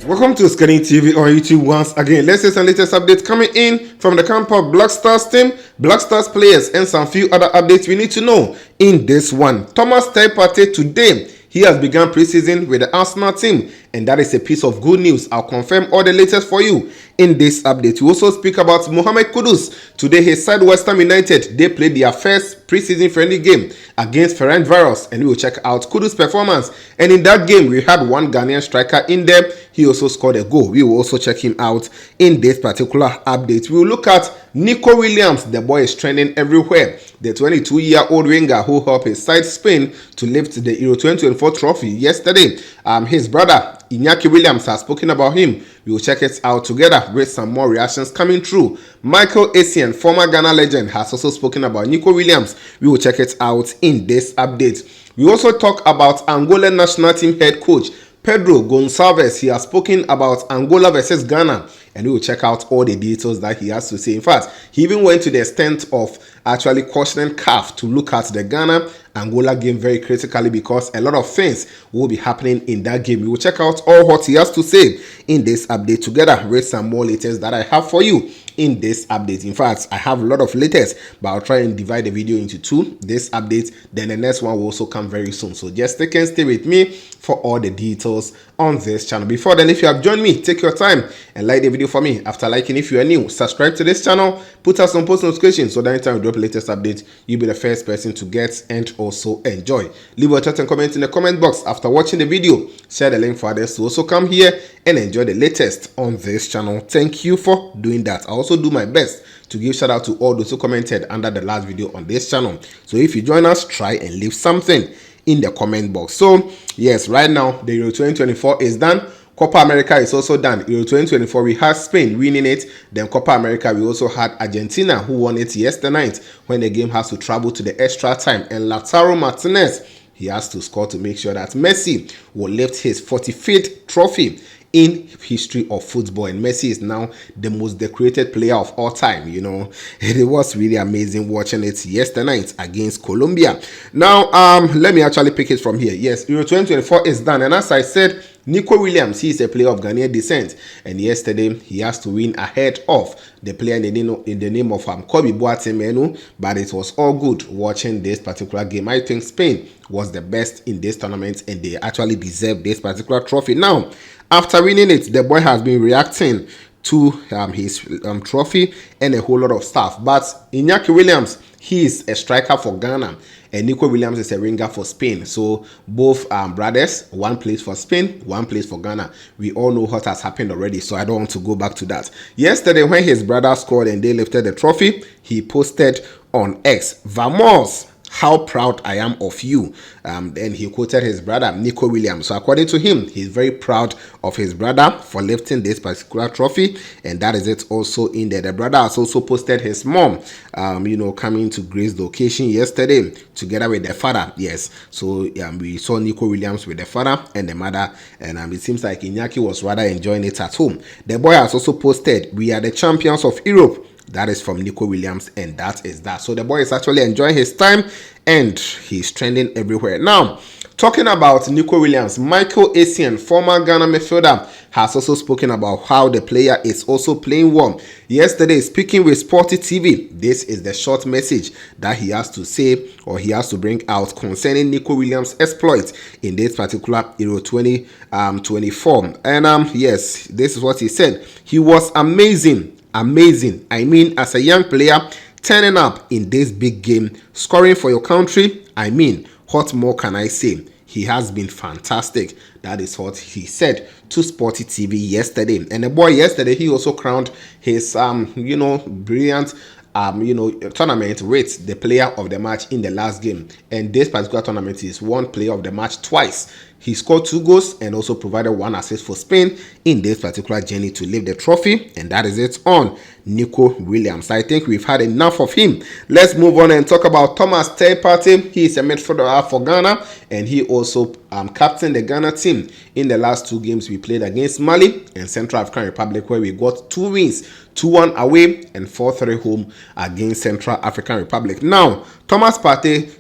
Welcome to Scanning TV on YouTube once again. Let's see some latest updates coming in from the camp of Black Stars team, Black Stars players, and some few other updates we need to know in this one. Partey today, he has begun preseason with the Arsenal team, and that is a piece of good news. I'll confirm all the latest for you in this update. We also speak about Mohamed Kudus. Today, his side West Ham United, they played their first preseason friendly game against Ferencváros, and we will check out Kudus' performance. And in that game, we had one Ghanaian striker in there. He also scored a goal. We will also check him out in this particular update. We will look at Nico Williams. The boy is trending everywhere. The 22-year-old winger who helped his side Spain to lift the Euro 2024 trophy yesterday. His brother Nico Williams has spoken about him. We will check it out together with some more reactions coming through. Micheal, Essien, former Ghana legend, has also spoken about Nico Williams. We will check it out in this update. We also talk about Angola national team head coach Pedro Gonçalves. He has spoken about Angola versus Ghana, and we will check out all the details that he has to say. In fact, he even went to the extent of actually cautioning CAF to look at the Ghana-Angola game very critically because a lot of things will be happening in that game. We will check out all what he has to say in this update together with some more latest that I have for you in this update. In fact, I have a lot of latest, but I'll try and divide the video into two. This update, then the next one will also come very soon. So just stay with me for all the details on this channel. Before then, if you have joined me, take your time and like the video for me. After liking, if you are new, subscribe to this channel, put us on post notifications so that anytime we drop the latest update, you'll be the first person to get and also enjoy. Leave a chat and comment in the comment box after watching the video. Share the link for others to also come here and enjoy the latest on this channel. Thank you for doing that. I also do my best to give shout out to all those who commented under the last video on this channel. So if you join us, try and leave something in the comment box. So yes, right now the Euro 2024 is done. Copa America is also done. Euro 2024, we had Spain winning it. Then Copa America, we also had Argentina who won it yesterday night when the game has to travel to the extra time. And Lautaro Martinez, he has to score to make sure that Messi will lift his 45th trophy in history of football. And Messi is now the most decorated player of all time. You know, it was really amazing watching it yesterday night against Colombia. Now let me actually pick it from here. Yes, Euro 2024 is done, and as I said, Nico Williams, he is a player of Ghanaian descent, and yesterday he has to win ahead of the player in the name of Kobe Boateng, but it was all good watching this particular game. I think Spain was the best in this tournament, and they actually deserve this particular trophy. Now, after winning it, the boy has been reacting to his trophy and a whole lot of stuff. But Nico Williams, he is a striker for Ghana, and Nico Williams is a winger for Spain. So both brothers, one plays for Spain, one plays for Ghana. We all know what has happened already, so I don't want to go back to that. Yesterday, when his brother scored and they lifted the trophy, he posted on X, "Vamos! How proud I am of you." Then he quoted his brother Nico Williams. So according to him, he's very proud of his brother for lifting this particular trophy, and that is it also in there. The brother has also posted his mom coming to grace the occasion yesterday together with the father. Yes, so we saw Nico Williams with the father and the mother, and it seems like Iñaki was rather enjoying it at home. The boy has also posted, "We are the champions of Europe." That is from Nico Williams, and that is that. So the boy is actually enjoying his time, and he's trending everywhere. Now, talking about Nico Williams, Micheal Essien, former Ghana midfielder, has also spoken about how the player is also playing well. Yesterday, speaking with Sporty TV, this is the short message that he has to say, or he has to bring out concerning Nico Williams' exploits in this particular Euro 2024. And yes, this is what he said. "He was amazing. Amazing. I mean, as a young player, turning up in this big game, scoring for your country. I mean, what more can I say? He has been fantastic." That is what he said to Sporty TV yesterday. And the boy yesterday, he also crowned his brilliant tournament with the player of the match in the last game. And this particular tournament is one player of the match twice. He scored 2 goals and also provided 1 assist for Spain in this particular journey to lift the trophy. And that is it on Nico Williams. I think we've had enough of him. Let's move on and talk about Partey. He is a midfielder for Ghana, and he also captained the Ghana team in the last 2 games we played against Mali and Central African Republic, where we got 2 wins 2-1 away and 4-3 home against Central African Republic. Now, Thomas Partey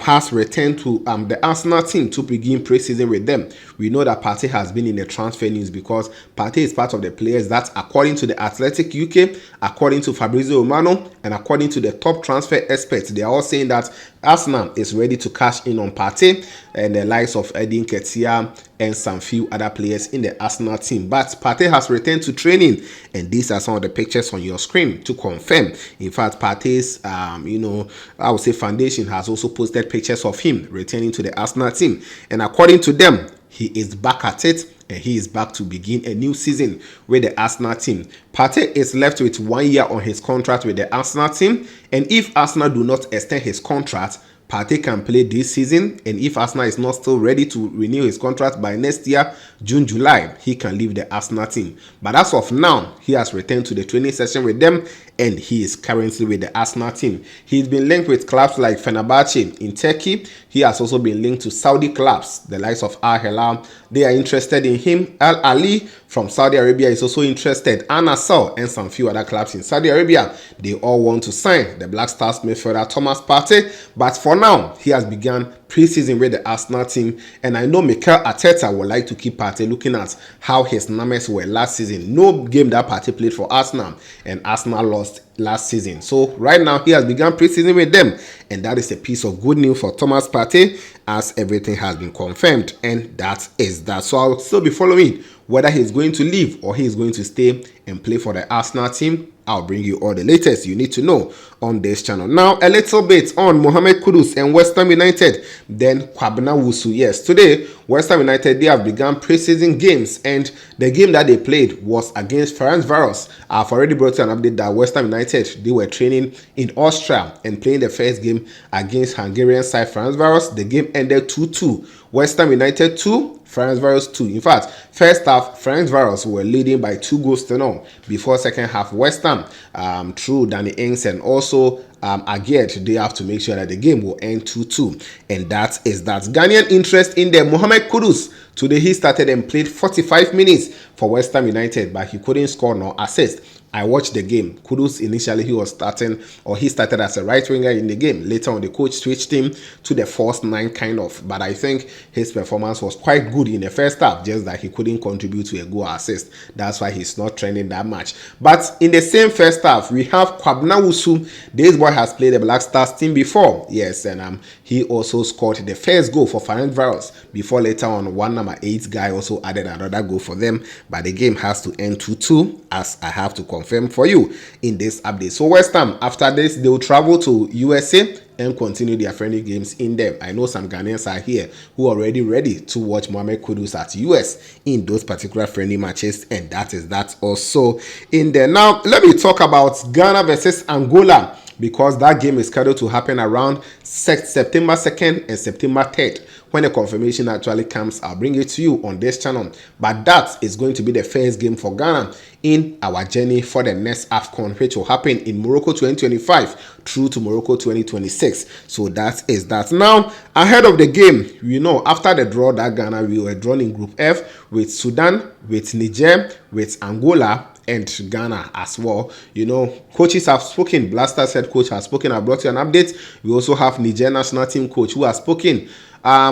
has returned to the Arsenal team to begin pre-season with them. We know that Partey has been in the transfer news because Partey is part of the players that, according to the Athletic UK, according to Fabrizio Romano, and according to the top transfer experts, they are all saying that Arsenal is ready to cash in on Partey and the likes of Edin Ketia and some few other players in the Arsenal team. But Partey has returned to training, and these are some of the pictures on your screen to confirm. In fact, Partey's, I would say foundation has also posted pictures of him returning to the Arsenal team, and according to them, he is back at it and he is back to begin a new season with the Arsenal team. Partey is left with 1 year on his contract with the Arsenal team, and if Arsenal do not extend his contract, Partey can play this season, and if Arsenal is not still ready to renew his contract by next year, June, July, he can leave the Arsenal team. But as of now, he has returned to the training session with them, and he is currently with the Arsenal team. He's been linked with clubs like Fenerbahce in Turkey. He has also been linked to Saudi clubs, the likes of Al Hilal. They are interested in him. Al Ali from Saudi Arabia is also interested. Al Nassr and some few other clubs in Saudi Arabia, they all want to sign the Black Stars midfielder Thomas Partey. But for now, he has begun pre-season with the Arsenal team, and I know Micheal would like to keep Partey, looking at how his numbers were last season. No game that Partey played for Arsenal, and Arsenal lost last season. So right now he has begun pre-season with them, and that is a piece of good news for Thomas Partey, as everything has been confirmed, and that is that. So I'll still be following whether he's going to leave or he's going to stay and play for the Arsenal team. I'll bring you all the latest you need to know on this channel. Now, a little bit on Mohamed Kudus and West Ham United, then Kwabena Wusu. Yes, today, West Ham United, they have begun preseason games, and the game that they played was against Ferencváros. I've already brought you an update that West Ham United, they were training in Austria and playing the first game against Hungarian side Ferencváros. The game ended 2-2. West Ham United 2, Ferencváros 2. In fact, first half, Ferencváros were leading by 2 goals to none. Before second half, West Ham, through Danny Ings and also Aguerd, they have to make sure that the game will end 2-2. And that is that. Ghanaian interest in the Mohamed Kudus. Today, he started and played 45 minutes for West Ham United, but he couldn't score nor assist. I watched the game. Kudus initially he started as a right winger in the game. Later on, the coach switched him to the false 9 kind of. But I think his performance was quite good in the first half, just that he couldn't contribute to a goal assist. That's why he's not trending that much. But in the same first half, we have Kwabena Wusu. This boy has played the Black Stars team before. Yes, and he also scored the first goal for Ferencváros. Before later on, one number 8 guy also added another goal for them. But the game has to end 2-2, as I have to confirm for you in this update. So West Ham, after this, they will travel to USA and continue their friendly games in them. I know some Ghanaians are here who are already ready to watch Mohamed Kudus at US in those particular friendly matches, and that is that also in there. Now, let me talk about Ghana versus Angola, because that game is scheduled to happen around September 2nd and September 3rd. When the confirmation actually comes, I'll bring it to you on this channel. But that is going to be the first game for Ghana in our journey for the next AFCON, which will happen in Morocco 2025 through to Morocco 2026. So that is that. Now, ahead of the game, you know, after the draw that Ghana, we were drawn in Group F with Sudan, with Niger, with Angola, and Ghana as well. You know, coaches have spoken. Blasters head coach has spoken. I brought you an update. We also have Niger national team coach who has spoken.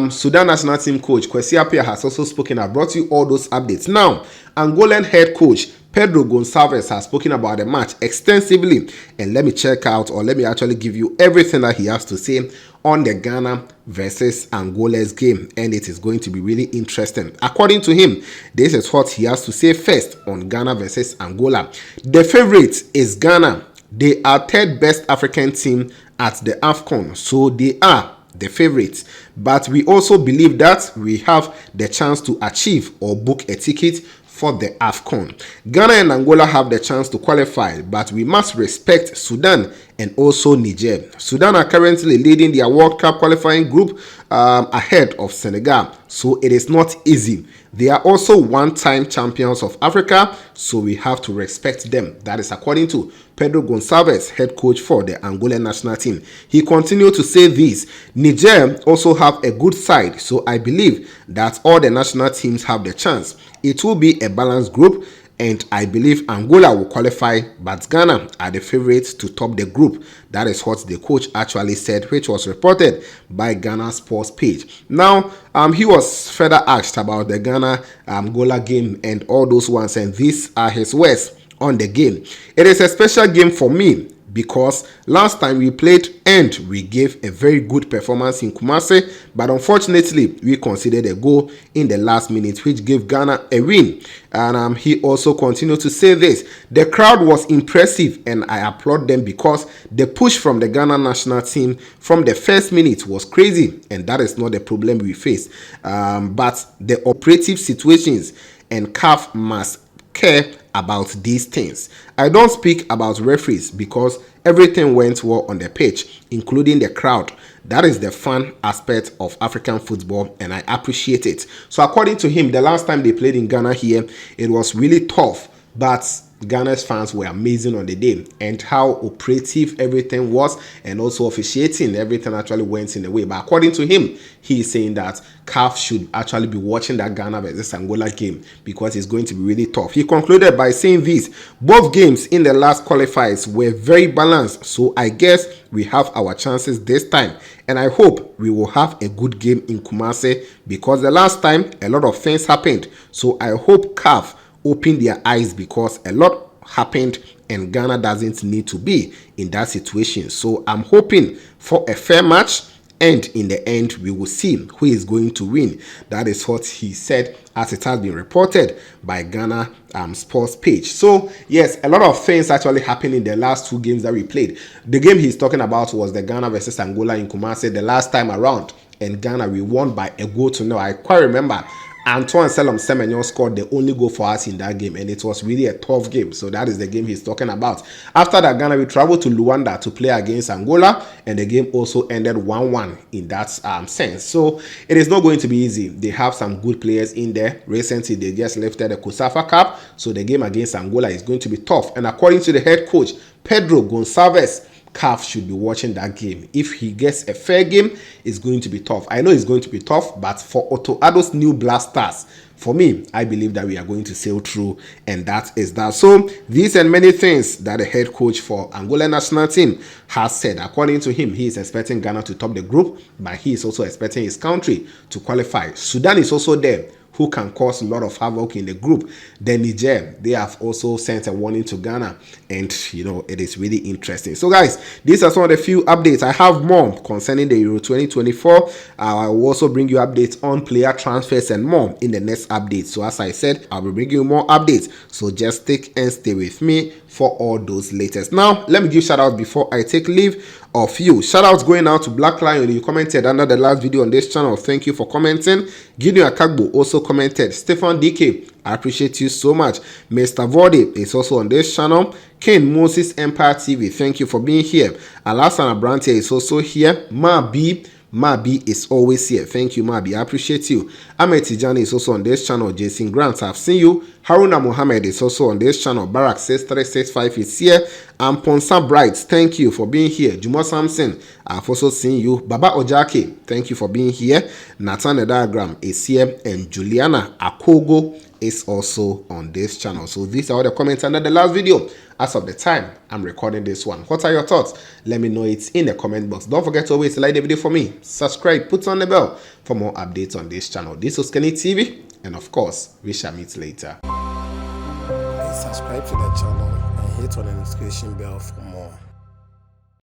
Sudan national team coach Kwesi Appiah has also spoken. I brought you all those updates. Now, Angolan head coach Pedro Gonçalves has spoken about the match extensively, and let me check out, or let me actually give you everything that he has to say on the Ghana versus Angola's game, and it is going to be really interesting. According to him, this is what he has to say first on Ghana versus Angola. The favorite is Ghana. They are third best African team at the AFCON, so they are the favorites, but we also believe that we have the chance to achieve or book a ticket for the AFCON. Ghana and Angola have the chance to qualify, but we must respect Sudan and also Niger. Sudan are currently leading their World Cup qualifying group ahead of Senegal, so it is not easy. They are also one-time champions of Africa, so we have to respect them. That is according to Pedro Gonçalves, head coach for the Angolan national team. He continued to say this: Niger also have a good side, so I believe that all the national teams have the chance. It will be a balanced group, and I believe Angola will qualify, but Ghana are the favorites to top the group. That is what the coach actually said, which was reported by Ghana Sports page. Now, he was further asked about the Ghana Angola game and all those ones, and these are his words on the game. It is a special game for me because last time we played and we gave a very good performance in Kumasi, but unfortunately we conceded a goal in the last minute which gave Ghana a win. And he also continued to say this: the crowd was impressive and I applaud them because the push from the Ghana national team from the first minute was crazy, and that is not the problem we face, but the operative situations, and CAF must care about these things. I don't speak about referees because everything went well on the pitch, including the crowd. That is the fun aspect of African football, and I appreciate it. So according to him, the last time they played in Ghana here, it was really tough, but Ghana's fans were amazing on the day, and how operative everything was, and also officiating, everything actually went in the way. But according to him, he is saying that CAF should actually be watching that Ghana versus Angola game because it's going to be really tough. He concluded by saying this: both games in the last qualifiers were very balanced, so I guess we have our chances this time, and I hope we will have a good game in Kumasi because the last time a lot of things happened. So I hope CAF open their eyes because a lot happened and Ghana doesn't need to be in that situation. So I'm hoping for a fair match, and in the end we will see who is going to win. That is what he said, as it has been reported by Ghana Sports page. So yes, a lot of things actually happened in the last two games that we played. The game he's talking about was the Ghana versus Angola in Kumasi the last time around, and Ghana, we won by a goal to nil. I quite remember Antoine Selom Semenyo scored the only goal for us in that game, and it was really a tough game. So that is the game he's talking about. After that, Ghana, we traveled to Luanda to play against Angola, and the game also ended 1-1 in that sense. So it is not going to be easy. They have some good players in there. Recently, they just lifted the COSAFA Cup, so the game against Angola is going to be tough. And according to the head coach, Pedro Gonçalves, CAF should be watching that game. If he gets a fair game, it's going to be tough. I know it's going to be tough, but for Otto Addo's new Black Stars, for me, I believe that we are going to sail through, and that is that. So these and many things that the head coach for Angola national team has said. According to him, he is expecting Ghana to top the group, but he is also expecting his country to qualify. Sudan is also there, who can cause a lot of havoc in the group. Then Niger, they have also sent a warning to Ghana, and you know, it is really interesting. So guys, these are some of the few updates. I have more concerning the Euro 2024. I will also bring you updates on player transfers and more in the next update. So as I said, I'll be bringing you more updates, so just stick and stay with me for all those latest. Now let me give shout out before I take leave of you. Shout outs going out to Black Lion. You commented under the last video on this channel. Thank you for commenting. Gideon Akagbo also commented. Stefan DK, I appreciate you so much. Mr. Vorde is also on this channel. Ken Moses Empire TV, thank you for being here. Alassana Brantia is also here. Mabi is always here. Thank you, Mabi. I appreciate you. Ahmed Tijani is also on this channel. Jason Grant, I've seen you. Haruna Mohammed is also on this channel. Barak 6365 is here. And Ponsa Bright, thank you for being here. Juma Samson, I've also seen you. Baba Ojake, thank you for being here. Nathan the Diagram is here. And Juliana Akogo is also on this channel. So these are all the comments under the last video as of the time I'm recording this one. What are your thoughts? Let me know it in the comment box. Don't forget to always like the video for me, subscribe, put on the bell for more updates on this channel. This was Kenny TV, and of course we shall meet later. Please subscribe to the channel and hit on the notification bell for more.